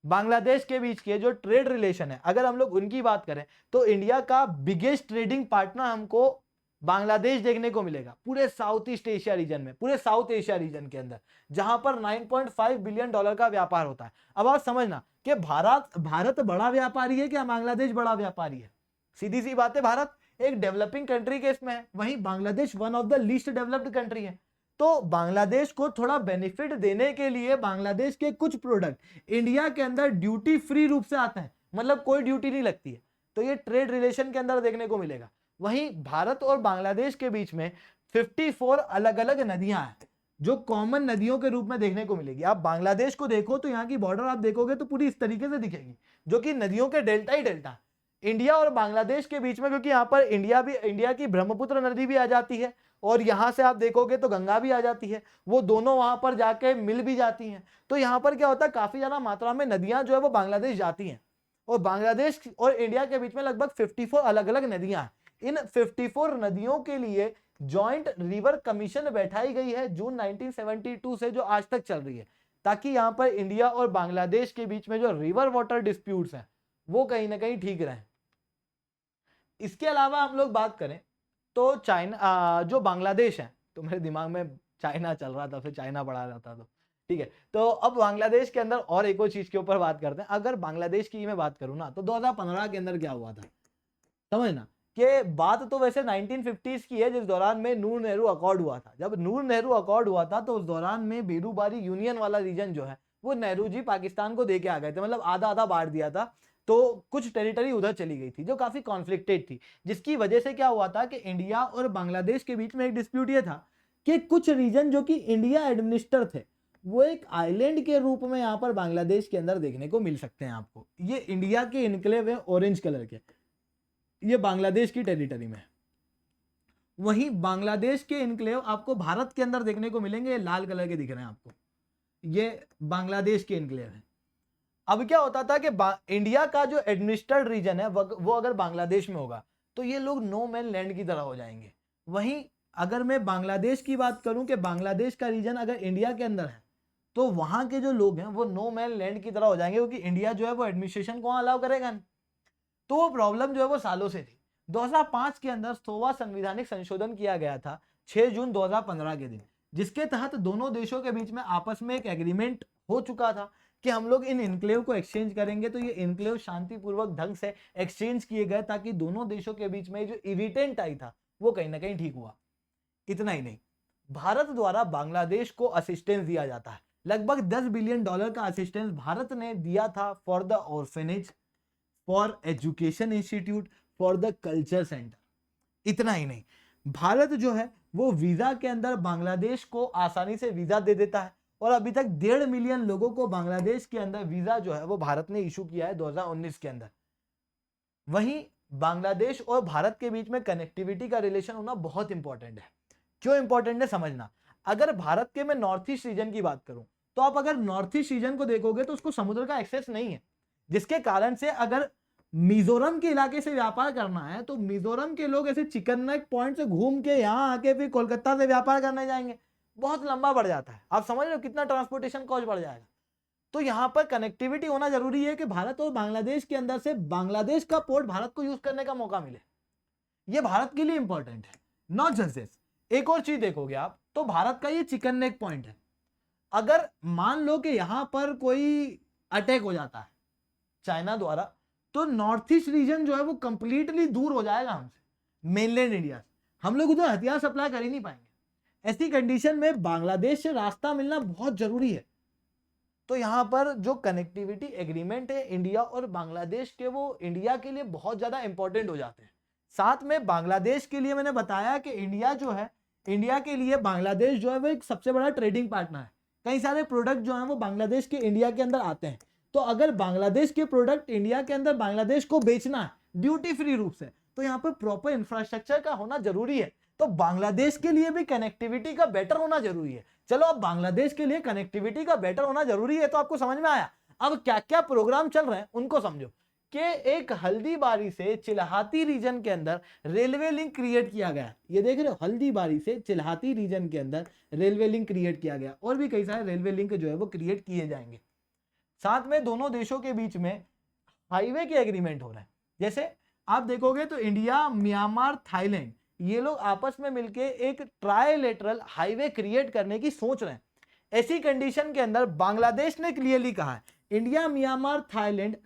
बांग्लादेश के बीच के जो ट्रेड रिलेशन है अगर हम लोग उनकी बात करें तो इंडिया का बिगेस्ट ट्रेडिंग पार्टनर हमको बांग्लादेश देखने को मिलेगा पूरे साउथ ईस्ट एशिया रीजन में, पूरे साउथ एशिया रीजन के अंदर, जहां पर 9.5 बिलियन डॉलर का व्यापार होता है। अब आप समझना कि भारत बड़ा व्यापारी है क्या बांग्लादेश बड़ा व्यापारी है? सीधी सी बात है, भारत एक डेवलपिंग कंट्री के इसमें है, वहीं Bangladesh one of the least developed country है। तो बांग्लादेश को थोड़ा बेनिफिट देने के लिए बांग्लादेश के कुछ प्रोडक्ट इंडिया के अंदर ड्यूटी फ्री रूप से आते हैं, मतलब कोई ड्यूटी नहीं लगती है। तो ये ट्रेड रिलेशन के अंदर देखने को मिलेगा। वहीं भारत और बांग्लादेश के बीच में 54 अलग अलग नदियां हैं जो कॉमन नदियों के रूप में देखने को मिलेगी। आप बांग्लादेश को देखो तो यहाँ की बॉर्डर आप देखोगे तो पूरी इस तरीके से दिखेगी, जो कि नदियों के डेल्टा ही डेल्टा। इंडिया और बांग्लादेश के बीच में, क्योंकि यहाँ पर इंडिया की ब्रह्मपुत्र नदी भी आ जाती है और यहां से आप देखोगे तो गंगा भी आ जाती है, वो दोनों वहां पर जाके मिल भी जाती हैं। तो यहां पर क्या होता है, काफी ज्यादा मात्रा में नदियां जो है वो बांग्लादेश जाती हैं, और बांग्लादेश और इंडिया के बीच में लगभग 54 अलग अलग नदियां हैं। इन 54 नदियों के लिए जॉइंट रिवर कमीशन बैठाई गई है जून 1972 से, जो आज तक चल रही है, ताकि यहां पर इंडिया और बांग्लादेश के बीच में जो रिवर वाटर डिस्प्यूट्स हैं वो कहीं ना कहीं ठीक रहे। इसके अलावा हम लोग बात करें तो चाइना जो बांग्लादेश है, तो मेरे दिमाग में चाइना चल रहा था फिर चाइना पढ़ा रहा था, तो ठीक है, तो अब बांग्लादेश के अंदर और एक और चीज के ऊपर बात करते हैं। अगर बांग्लादेश की मैं बात करूं ना, तो 2015 के अंदर क्या हुआ था समझना, कि बात तो वैसे 1950s की है, जिस दौरान में नूर नेहरू अकॉर्ड हुआ था। जब नूर नेहरू अकॉर्ड हुआ था तो उस दौरान में बेरूबारी यूनियन वाला रीजन जो है वो नेहरू जी पाकिस्तान को दे के आ गए थे, मतलब आधा आधा बांट दिया था। तो कुछ टेरिटरी उधर चली गई थी जो काफी कॉन्फ्लिक्टेड थी, जिसकी वजह से क्या हुआ था कि इंडिया और बांग्लादेश के बीच में एक डिस्प्यूट ये था कि कुछ रीजन जो कि इंडिया एडमिनिस्टर थे वो एक आइलैंड के रूप में यहाँ पर बांग्लादेश के अंदर देखने को मिल सकते हैं आपको। ये इंडिया के इनक्लेव है ऑरेंज कलर के, ये बांग्लादेश की टेरिटरी में। वहीं बांग्लादेश के इनक्लेव आपको भारत के अंदर देखने को मिलेंगे, ये लाल कलर के दिख रहे हैं आपको, ये बांग्लादेश के इनक्लेव है। अब क्या होता था कि इंडिया का जो एडमिनिस्ट्रेड रीजन है वो अगर बांग्लादेश में होगा तो ये लोग नो मैन लैंड की तरह हो जाएंगे। वहीं अगर मैं बांग्लादेश की बात करूं कि बांग्लादेश का रीजन अगर इंडिया के अंदर है तो वहां के जो लोग हैं वो नो मैन लैंड की तरह हो जाएंगे, क्योंकि इंडिया जो है वो एडमिनिस्ट्रेशन को अलाउ करेगा नहीं। तो वो प्रॉब्लम जो है वो सालों से थी। 2005 के अंदर 100वां संवैधानिक संशोधन किया गया था 6 जून 2015 के दिन, जिसके तहत दोनों देशों के बीच में आपस में एक एग्रीमेंट हो चुका था कि हम लोग इन इनक्लेव को एक्सचेंज करेंगे। तो ये इनक्लेव शांतिपूर्वक ढंग से एक्सचेंज किए गए ताकि दोनों देशों के बीच में जो इरिटेंट आई था वो कहीं ना कहीं ठीक हुआ। इतना ही नहीं, भारत द्वारा बांग्लादेश को असिस्टेंस दिया जाता है, लगभग $10 बिलियन का असिस्टेंस भारत ने दिया था for the orphanage, for education institute, for the culture centre. इतना ही नहीं, भारत जो है वो वीजा के अंदर बांग्लादेश को आसानी से वीजा दे देता है, और अभी तक 1.5 मिलियन लोगों को बांग्लादेश के अंदर वीजा जो है वो भारत ने इशू किया है 2019 के अंदर। वहीं बांग्लादेश और भारत के बीच में कनेक्टिविटी का रिलेशन होना बहुत इंपॉर्टेंट है। क्यों इंपॉर्टेंट है समझना, अगर भारत के मैं नॉर्थ ईस्ट रीजन की बात करूं तो आप अगर नॉर्थ ईस्ट रीजन को देखोगे तो उसको समुद्र का एक्सेस नहीं है, जिसके कारण से अगर मिजोरम के इलाके से व्यापार करना है तो मिजोरम के लोग ऐसे चिकन नेक पॉइंट से घूम के यहां आके फिर कोलकाता से व्यापार करने जाएंगे, बहुत लंबा बढ़ जाता है। आप समझ रहे हो कितना ट्रांसपोर्टेशन कॉस्ट बढ़ जाएगा। तो यहां पर कनेक्टिविटी होना जरूरी है कि भारत और बांग्लादेश के अंदर से बांग्लादेश का पोर्ट भारत को यूज करने का मौका मिले, यह भारत के लिए इंपॉर्टेंट है। नॉट जस्ट दिस, एक और चीज देखोगे आप तो भारत का ये चिकन नेक पॉइंट है। अगर मान लो कि यहां पर कोई अटैक हो जाता है चाइना द्वारा तो नॉर्थ ईस्ट रीजन जो है वो कंप्लीटली दूर हो जाएगा हमसे, मेनलैंड इंडिया से। हम लोग उधर हथियार सप्लाई कर ही नहीं पाएंगे। ऐसी कंडीशन में बांग्लादेश से रास्ता मिलना बहुत जरूरी है। तो यहां पर जो कनेक्टिविटी एग्रीमेंट है इंडिया और बांग्लादेश के, वो इंडिया के लिए बहुत ज्यादा इंपॉर्टेंट हो जाते हैं। साथ में बांग्लादेश के लिए मैंने बताया कि इंडिया जो है, इंडिया के लिए बांग्लादेश जो है वो एक सबसे बड़ा ट्रेडिंग पार्टनर है। कई सारे प्रोडक्ट जो है वो बांग्लादेश के इंडिया के अंदर आते हैं। तो अगर बांग्लादेश के प्रोडक्ट इंडिया के अंदर बांग्लादेश को बेचना है ड्यूटी फ्री रूप से, तो यहाँ पर प्रॉपर इंफ्रास्ट्रक्चर का होना जरूरी है। तो बांग्लादेश के लिए भी कनेक्टिविटी का बेटर होना जरूरी है। चलो, अब बांग्लादेश के लिए कनेक्टिविटी का बेटर होना जरूरी है तो आपको समझ में आया। अब क्या क्या प्रोग्राम चल रहे हैं उनको समझो कि एक हल्दीबारी से चिल्हाती रीजन के अंदर रेलवे लिंक क्रिएट किया गया। ये देख रहे हो, हल्दीबारी से चिल्हाती रीजन के अंदर रेलवे लिंक क्रिएट किया गया, और भी कई सारे रेलवे लिंक जो है वो क्रिएट किए जाएंगे। साथ में दोनों देशों के बीच में हाईवे के एग्रीमेंट हो रहे हैं। जैसे आप देखोगे तो इंडिया, म्यांमार, थाईलैंड, ये लोग आपस में मिलके एक ट्राइलेटरल हाईवे क्रिएट करने की सोच रहे हैं। ऐसी कंडीशन के अंदर बांग्लादेश ने क्लियरली कहा है, India, Myanmar, Thailand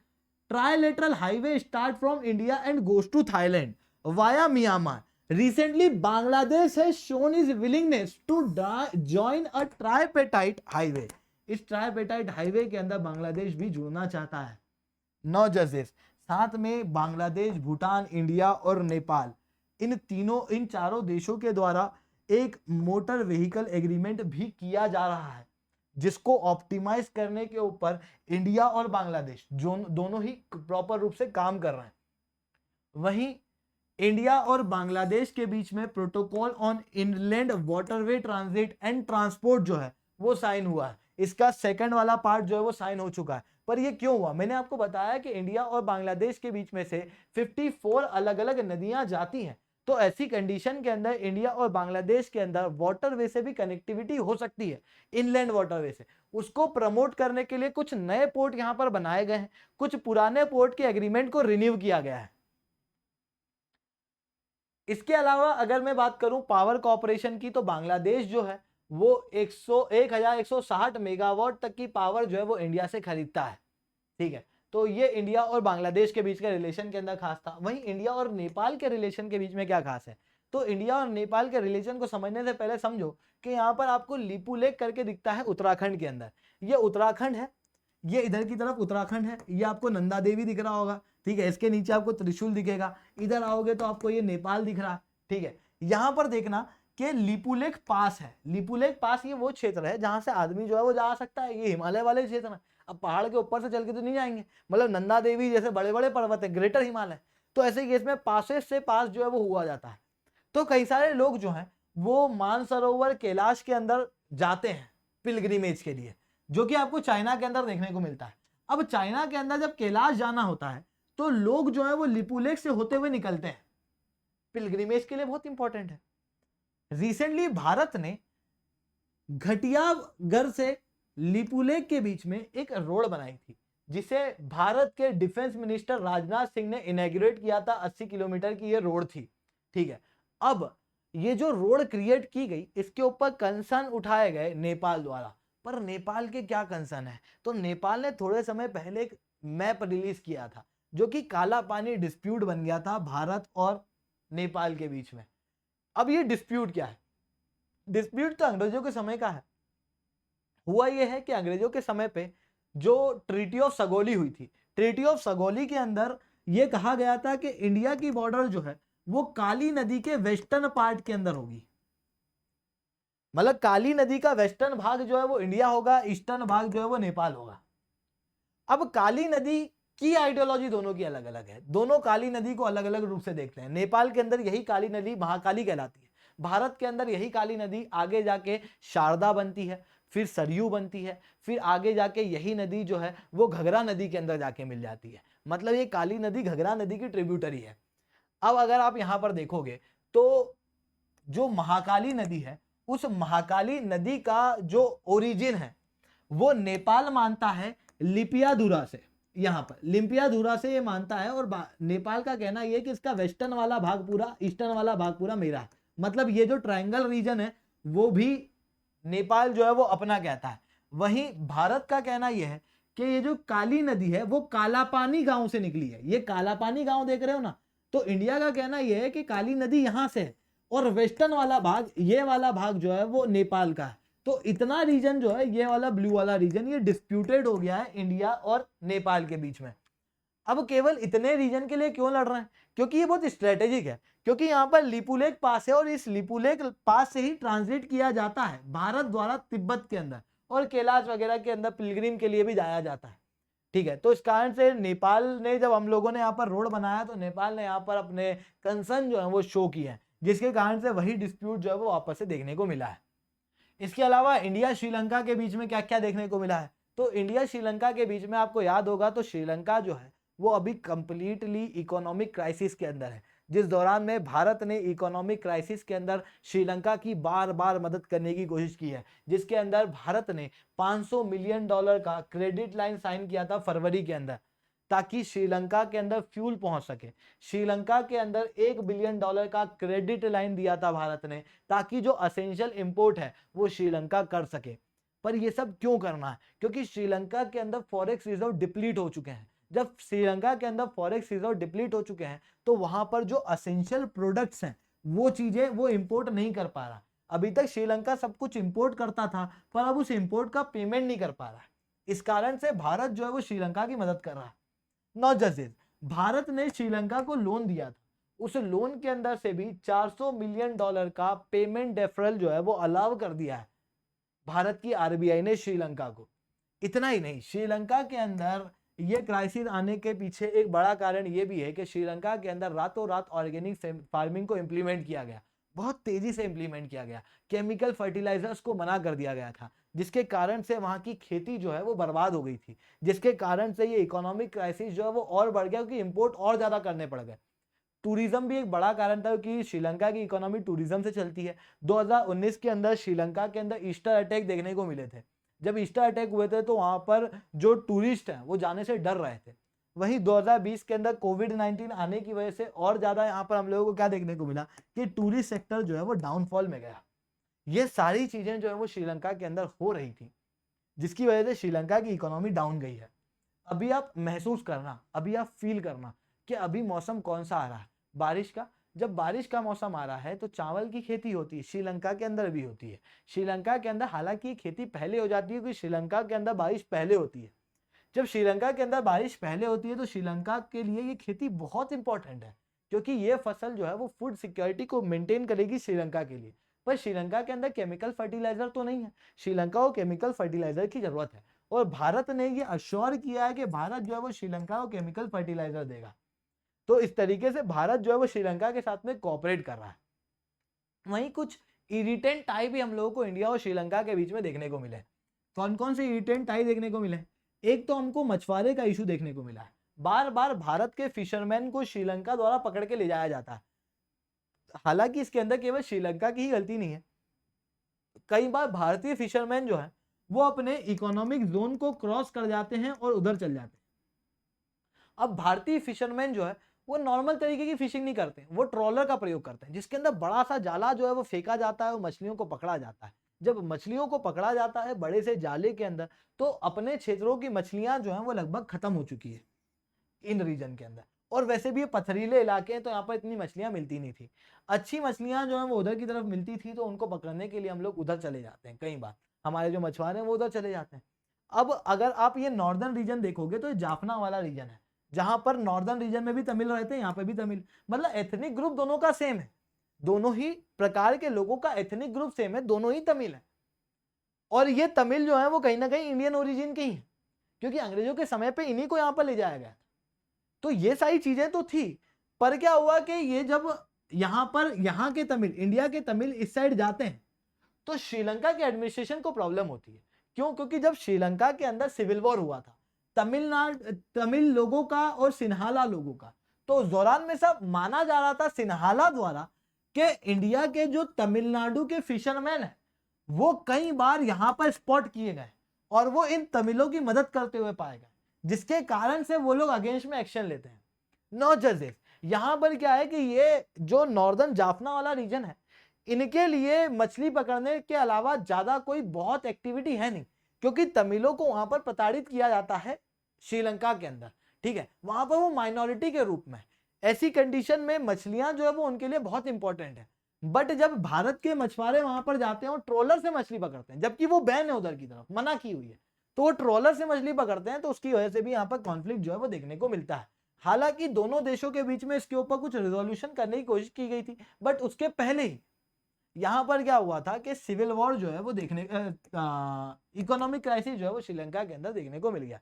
trilateral highway start from India and goes to Thailand via Myanmar. Recently, Bangladesh has shown its willingness to join a tripartite highway. इस ट्राइपेटाइट हाईवे के अंदर बांग्लादेश भी जुड़ना चाहता है। नौ जजेस, साथ में बांग्लादेश, भूटान, इंडिया और नेपाल, इन चारों देशों के द्वारा एक मोटर व्हीकल एग्रीमेंट भी किया जा रहा है, जिसको ऑप्टिमाइज करने के ऊपर इंडिया और बांग्लादेश दोनों ही प्रॉपर रूप से काम कर रहे हैं। वहीं इंडिया और बांग्लादेश के बीच में protocol on inland waterway transit and transport जो है वो साइन हुआ है। इसका सेकंड वाला पार्ट जो है वो साइन हो चुका है। पर ये क्यों हुआ, मैंने आपको बताया कि इंडिया और बांग्लादेश के बीच में से 54 अलग अलग नदियां जाती हैं। तो ऐसी कंडीशन के अंदर इंडिया और बांग्लादेश के अंदर वाटरवे से भी कनेक्टिविटी हो सकती है, इनलैंड वाटरवे से। उसको प्रमोट करने के लिए कुछ नए पोर्ट यहां पर बनाए गए हैं, कुछ पुराने पोर्ट के एग्रीमेंट को रिन्यू किया गया है। इसके अलावा अगर मैं बात करूं पावर कॉर्पोरेशन की, तो बांग्लादेश जो है वो 1160 मेगावाट तक की पावर जो है वो इंडिया से खरीदता है। ठीक है, तो ये इंडिया और बांग्लादेश के बीच के रिलेशन के अंदर खास था। वहीं इंडिया और नेपाल के रिलेशन के बीच में क्या खास है, तो इंडिया और नेपाल के रिलेशन को समझने से पहले समझो कि यहाँ पर आपको लिपू लेक करके दिखता है उत्तराखंड के अंदर। ये उत्तराखंड है, ये इधर की तरफ उत्तराखंड है, ये आपको नंदा देवी दिख रहा होगा। ठीक है, इसके नीचे आपको त्रिशूल दिखेगा, इधर आओगे तो आपको ये नेपाल दिख रहा है। ठीक है, यहाँ पर देखना कि लिपुलेख पास है। लिपुलेख पास ये वो क्षेत्र है जहां से आदमी जो है वो जा सकता है। ये हिमालय वाले क्षेत्र है। अब पहाड़ के ऊपर से चल के तो नहीं जाएंगे, मतलब नंदा देवी जैसे बड़े बड़े पर्वत है, ग्रेटर हिमालय, तो ऐसे केस में पासेस से पास जो है वो हुआ जाता है। तो कई सारे लोग जो हैं वो मानसरोवर कैलाश के अंदर जाते हैं पिलग्रिमेज के लिए, जो कि आपको चाइना के अंदर देखने को मिलता है। अब चाइना के अंदर जब कैलाश जाना होता है तो लोग जो है वो लिपुलेख से होते हुए निकलते हैं, पिलग्रिमेज के लिए बहुत इंपॉर्टेंट है। रिसेंटली भारत ने घटियागढ़ से लिपुलेख के बीच में एक रोड बनाई थी, जिसे भारत के डिफेंस मिनिस्टर राजनाथ सिंह ने इनॉग्रेट किया था। 80 किलोमीटर की ये रोड थी। ठीक है, अब ये जो रोड क्रिएट की गई, इसके ऊपर कंसर्न उठाए गए नेपाल द्वारा। पर नेपाल के क्या कंसर्न है, तो नेपाल ने थोड़े समय पहले एक मैप रिलीज किया था, जो कि काला पानी डिस्प्यूट बन गया था भारत और नेपाल के बीच में। अब ये डिस्प्यूट क्या है, डिस्प्यूट तो अंग्रेजों के समय का है। हुआ यह है कि अंग्रेजों के समय पे जो ट्रीटी ऑफ सगोली हुई थी, ट्रीटी ऑफ सगोली के अंदर यह कहा गया था कि इंडिया की बॉर्डर जो है वो काली नदी के वेस्टर्न पार्ट के अंदर होगी। मतलब काली नदी का वेस्टर्न भाग जो है वो इंडिया होगा, ईस्टर्न भाग जो है वो नेपाल होगा। अब काली नदी की आइडियोलॉजी दोनों की अलग अलग है, दोनों काली नदी को अलग अलग रूप से देखते हैं। नेपाल के अंदर यही काली नदी महाकाली कहलाती है, भारत के अंदर यही काली नदी आगे जाके शारदा बनती है, फिर सरयू बनती है, फिर आगे जाके यही नदी जो है वो घघरा नदी के अंदर जाके मिल जाती है। मतलब ये काली नदी घघरा नदी की ट्रिब्यूटरी है। अब अगर आप यहां पर देखोगे तो जो महाकाली नदी है, उस महाकाली नदी का जो ओरिजिन है वो नेपाल मानता है लिपियाधुरा से। यहाँ पर लिपियाधुरा से ये मानता है, और नेपाल का कहना ये कि इसका वेस्टर्न वाला भाग पूरा, ईस्टर्न वाला भाग पूरा मेरा है। मतलब ये जो ट्रायंगल रीजन है वो भी नेपाल जो है वो अपना कहता है। वहीं भारत का कहना यह है कि ये जो काली नदी है वो कालापानी गांव से निकली है। ये कालापानी गांव देख रहे हो ना, तो इंडिया का कहना यह है कि काली नदी यहां से है, और वेस्टर्न वाला भाग, ये वाला भाग जो है वो नेपाल का है। तो इतना रीजन जो है, ये वाला ब्लू वाला रीजन, ये डिस्प्यूटेड हो गया है इंडिया और नेपाल के बीच में। अब केवल इतने रीजन के लिए क्यों लड़ रहे हैं, क्योंकि ये बहुत स्ट्रेटेजिक है। क्योंकि यहाँ पर लिपुलेख पास है, और इस लिपुलेख पास से ही ट्रांजिट किया जाता है भारत द्वारा तिब्बत के अंदर, और कैलाश वगैरह के अंदर पिलग्रिम के लिए भी जाया जाता है। ठीक है, तो इस कारण से नेपाल ने, जब हम लोगों ने यहाँ पर रोड बनाया, तो नेपाल ने यहाँ पर अपने कंसर्न जो है वो शो किए हैं, जिसके कारण से वही डिस्प्यूट जो है वो वापस से देखने को मिला है। इसके अलावा इंडिया श्रीलंका के बीच में क्या क्या देखने को मिला है, तो इंडिया श्रीलंका के बीच में आपको याद होगा तो श्रीलंका जो है वो अभी कंप्लीटली इकोनॉमिक क्राइसिस के अंदर है, जिस दौरान में भारत ने इकोनॉमिक क्राइसिस के अंदर श्रीलंका की बार बार मदद करने की कोशिश की है, जिसके अंदर भारत ने $500 मिलियन का क्रेडिट लाइन साइन किया था फरवरी के अंदर, ताकि श्रीलंका के अंदर फ्यूल पहुंच सके। श्रीलंका के अंदर $1 बिलियन का क्रेडिट लाइन दिया था भारत ने, ताकि जो असेंशियल इंपोर्ट है वो श्रीलंका कर सके। पर ये सब क्यों करना है, क्योंकि श्रीलंका के अंदर फॉरेक्स रिजर्व डिप्लीट हो चुके हैं। जब श्रीलंका के अंदर फॉरेक्स रिजर्व डिप्लीट हो चुके हैं तो वहां पर जो असेंशियल प्रोडक्ट्स हैं वो चीजें वो इंपोर्ट नहीं कर पा रहा। अभी तक श्रीलंका सब कुछ इंपोर्ट करता था, पर अब उस इंपोर्ट का पेमेंट नहीं कर पा रहा है। इस कारण से भारत जो है वो श्रीलंका की मदद कर रहा है। नॉट जस्ट दिस, भारत ने श्रीलंका को लोन दिया था, उस लोन के अंदर से भी $400 मिलियन का पेमेंट डेफरल जो है वो अलाउ कर दिया है भारत की आरबीआई ने श्रीलंका को। इतना ही नहीं, श्रीलंका के अंदर ये क्राइसिस आने के पीछे एक बड़ा कारण ये भी है कि श्रीलंका के अंदर रातों रात ऑर्गेनिक फार्मिंग को इंप्लीमेंट किया गया, बहुत तेजी से इंप्लीमेंट किया गया। केमिकल फर्टिलाइजर्स को मना कर दिया गया था, जिसके कारण से वहां की खेती जो है वो बर्बाद हो गई थी, जिसके कारण से ये इकोनॉमिक क्राइसिस जो है वो और बढ़ गया, क्योंकि इंपोर्ट और ज्यादा करने पड़ गए। टूरिज्म भी एक बड़ा कारण था, क्योंकि श्रीलंका की इकोनॉमी टूरिज्म से चलती है। 2019 के अंदर श्रीलंका के अंदर ईस्टर अटैक देखने को मिले थे। जब ईस्टर अटैक हुए थे तो वहां पर जो टूरिस्ट हैं वो जाने से डर रहे थे। वहीं 2020 के अंदर कोविड-19 आने की वजह से और ज्यादा यहाँ पर हम लोगों को क्या देखने को मिला कि टूरिस्ट सेक्टर जो है वो डाउनफॉल में गया। ये सारी चीजें जो है वो श्रीलंका के अंदर हो रही थी, जिसकी वजह से श्रीलंका की इकोनॉमी डाउन गई है। अभी आप महसूस करना, अभी आप फील करना कि अभी मौसम कौन सा आ रहा है, बारिश का। जब बारिश का मौसम आ रहा है तो चावल की खेती होती है, श्रीलंका के अंदर भी होती है। श्रीलंका के अंदर हालांकि खेती पहले हो जाती है क्योंकि श्रीलंका के अंदर बारिश पहले होती है। जब श्रीलंका के अंदर बारिश पहले होती है तो श्रीलंका के लिए ये खेती बहुत इंपॉर्टेंट है, क्योंकि ये फसल जो है वो फूड सिक्योरिटी को मेंटेन करेगी श्रीलंका के लिए। पर श्रीलंका के अंदर केमिकल फर्टिलाइजर तो नहीं है, श्रीलंका को केमिकल फर्टिलाइजर की जरूरत है, और भारत ने ये अश्योर किया है कि भारत जो है वो श्रीलंका को केमिकल फर्टिलाइजर देगा। तो इस तरीके से भारत जो है वो श्रीलंका के साथ में कोऑपरेट कर रहा है। वहीं कुछ इरिटेंट टाई भी हम लोगों को इंडिया और श्रीलंका के बीच में देखने को मिले। कौन कौन से इरिटेंट टाई देखने को मिले? एक तो हमको मछुआरे का इशू देखने को मिला है। बार बार भारत के फिशरमैन को श्रीलंका द्वारा पकड़ के ले जाया जाता है। हालांकि इसके अंदर केवल श्रीलंका की ही गलती नहीं है, कई बार भारतीय फिशरमैन जो है वो अपने इकोनॉमिक जोन को क्रॉस कर जाते हैं और उधर चल जाते हैं। अब भारतीय फिशरमैन जो है वो नॉर्मल तरीके की फिशिंग नहीं करते, वो ट्रॉलर का प्रयोग करते हैं, जिसके अंदर बड़ा सा जाला जो है वो फेंका जाता है और मछलियों को पकड़ा जाता है। जब मछलियों को पकड़ा जाता है बड़े से जाले के अंदर, तो अपने क्षेत्रों की मछलियां जो है वो लगभग खत्म हो चुकी है इन रीजन के अंदर। और वैसे भी ये पथरीले इलाके हैं तो यहाँ पर इतनी मछलियां मिलती नहीं थी। अच्छी मछलियां जो है वो उधर की तरफ मिलती थी, तो उनको पकड़ने के लिए हम लोग उधर चले जाते हैं। कई बार हमारे जो मछुआरे हैं वो उधर चले जाते हैं। अब अगर आप ये नॉर्दर्न रीजन देखोगे तो ये जाफना वाला रीजन है, जहां पर नॉर्दर्न रीजन में भी तमिल रहते हैं, यहाँ पे भी तमिल, मतलब एथनिक ग्रुप दोनों का सेम है, दोनों ही प्रकार के लोगों का एथनिक ग्रुप सेम है, दोनों ही तमिल है। और ये तमिल जो है वो कहीं ना कहीं इंडियन ओरिजिन के ही है, क्योंकि अंग्रेजों के समय पे इन्हीं को यहाँ पर ले जाया गया। तो ये सारी चीजें तो थी, पर क्या हुआ कि ये जब यहाँ के तमिल, इंडिया के तमिल इस साइड जाते हैं तो श्रीलंका के एडमिनिस्ट्रेशन को प्रॉब्लम होती है। क्यों? क्योंकि जब श्रीलंका के अंदर सिविल वॉर हुआ था तमिल लोगों का और सिन्हाला लोगों का, तो उस दौरान में सब माना जा रहा था सिन्हाला द्वारा कि इंडिया के जो तमिलनाडु के फिशरमैन है वो कई बार यहां पर स्पॉट किए गए और वो इन तमिलों की मदद करते हुए पाए गए, जिसके कारण से वो लोग अगेंस्ट में एक्शन लेते हैं। नॉट जस्ट दिस, यहां पर क्या है कि ये जो नॉर्दर्न जाफना वाला रीजन है, इनके लिए मछली पकड़ने के अलावा ज्यादा कोई बहुत एक्टिविटी है नहीं, क्योंकि तमिलों को वहां पर प्रताड़ित किया जाता है श्रीलंका के अंदर। ठीक है, वहां पर वो माइनॉरिटी के रूप में, ऐसी कंडीशन में मछलियां जो है वो उनके लिए बहुत इंपॉर्टेंट है। बट जब भारत के मछुआरे वहां पर जाते हैं और ट्रोलर से मछली पकड़ते हैं, जबकि वो बैन है उधर की तरफ, मना की हुई है, तो वो ट्रोलर से मछली पकड़ते हैं, तो उसकी वजह से भी यहाँ पर कॉन्फ्लिक्ट जो है वो देखने को मिलता है। हालांकि दोनों देशों के बीच में इसके ऊपर कुछ रिजोल्यूशन करने की कोशिश की गई थी, बट उसके पहले ही यहाँ पर क्या हुआ था कि सिविल वॉर जो है वो देखने, इकोनॉमिक क्राइसिस जो है वो श्रीलंका के अंदर देखने को मिल गया।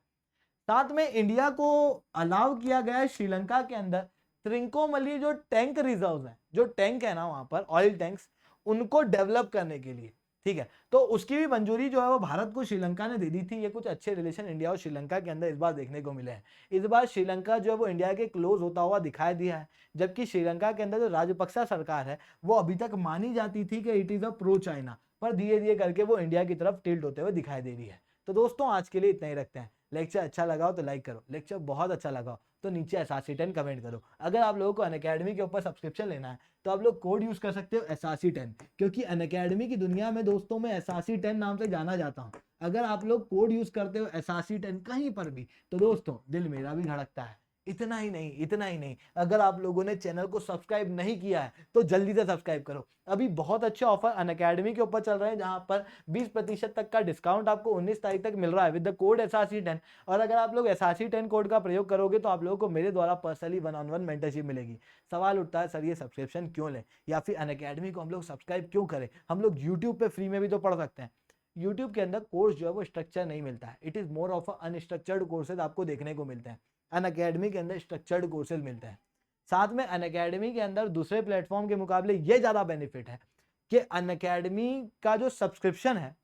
साथ में इंडिया को अलाउ किया गया है श्रीलंका के अंदर त्रिंकोमली जो टैंक रिजर्व है, जो टैंक है ना वहां पर ऑयल टैंक्स, उनको डेवलप करने के लिए। ठीक है, तो उसकी भी मंजूरी जो है वो भारत को श्रीलंका ने दे दी थी। ये कुछ अच्छे रिलेशन इंडिया और श्रीलंका के अंदर इस बार देखने को मिले हैं। इस बार श्रीलंका जो है वो इंडिया के क्लोज होता हुआ दिखाई दिया है, जबकि श्रीलंका के अंदर जो राजपक्सा सरकार है वो अभी तक मानी जाती थी कि it is a pro China, पर धीरे धीरे करके वो इंडिया की तरफ टिल्ट होते हुए दिखाई दे रही है। तो दोस्तों आज के लिए इतना ही रखते हैं। लेक्चर अच्छा लगा हो तो लाइक करो, लेक्चर बहुत अच्छा लगा हो तो नीचे SRC10 कमेंट करो। अगर आप लोगों को अनअकैडमी के ऊपर सब्सक्रिप्शन लेना है तो आप लोग कोड यूज कर सकते हो SRC10, क्योंकि अनअकैडमी की दुनिया में दोस्तों मैं SRC10 नाम से जाना जाता हूँ। अगर आप लोग कोड यूज करते हो SRC10 कहीं पर भी तो दोस्तों दिल मेरा भी धड़कता है। इतना ही नहीं, अगर आप लोगों ने चैनल को सब्सक्राइब नहीं किया है तो जल्दी से सब्सक्राइब करो। अभी बहुत अच्छे ऑफर अनअकैडमी के ऊपर चल रहे हैं, जहां पर 20% तक का डिस्काउंट आपको 19 तारीख तक मिल रहा है विद द कोड SRC10। और अगर आप लोग SRC10 कोड का प्रयोग करोगे तो आप लोगों को मेरे द्वारा पर्सनली 1-on-1 मेंटरशिप मिलेगी। सवाल उठता है सर ये सब्सक्रिप्शन क्यों लें, या फिर अनअकैडमी को हम लोग सब्सक्राइब क्यों करें, हम लोग यूट्यूब पे फ्री में भी तो पढ़ सकते हैं। यूट्यूब के अंदर कोर्स जो है वो स्ट्रक्चर नहीं मिलता है, it is more of unstructured courses आपको देखने को मिलते हैं। अनअकैडमी के अंदर स्ट्रक्चर्ड कोर्सेज मिलते हैं। साथ में अनअकैडमी के अंदर दूसरे प्लेटफॉर्म के मुकाबले ये ज्यादा बेनिफिट है कि अनअकैडमी का जो सब्सक्रिप्शन है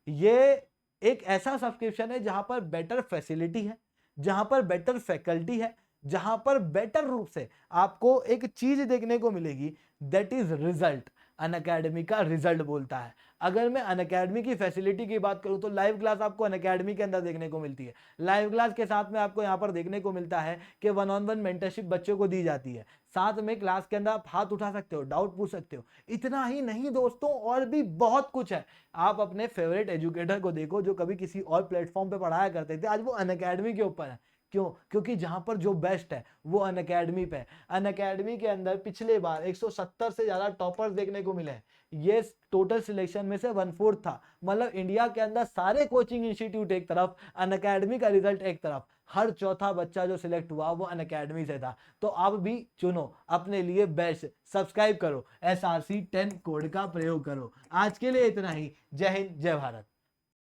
ये एक ऐसा सब्सक्रिप्शन है जहां पर बेटर फैसिलिटी है, जहां पर बेटर फैकल्टी है, जहां पर बेटर रूप से आपको एक चीज देखने को मिलेगी, दैट इज रिजल्ट। अनअकैडमी का रिजल्ट बोलता है। अगर मैं अनअकैडमी की फैसिलिटी की बात करूं तो लाइव क्लास आपको अनअकैडमी के अंदर देखने को मिलती है। लाइव क्लास के साथ में आपको यहां पर देखने को मिलता है कि वन ऑन वन मेंटरशिप बच्चों को दी जाती है। साथ में क्लास के अंदर आप हाथ उठा सकते हो, डाउट पूछ सकते हो। इतना ही नहीं दोस्तों, और भी बहुत कुछ है। आप अपने फेवरेट एजुकेटर को देखो जो कभी किसी और प्लेटफॉर्म पे पढ़ाया करते थे, आज वो अनअकैडमी के ऊपर है। क्यों? क्योंकि जहां पर जो बेस्ट है वो अनअकैडमी पे है। अनअकैडमी के अंदर पिछले बार 170 से ज्यादा टॉपर्स देखने को मिले हैं। ये टोटल सिलेक्शन में से 1/4 था। मतलब इंडिया के अंदर सारे कोचिंग इंस्टीट्यूट एक तरफ, अनअकैडमी का रिजल्ट एक तरफ, हर चौथा बच्चा जो सिलेक्ट हुआ वो अनअकैडमी से था। तो आप भी चुनो अपने लिए बेस्ट, सब्सक्राइब करो, SRC 10 कोड का प्रयोग करो। आज के लिए इतना ही। जय हिंद, जय भारत।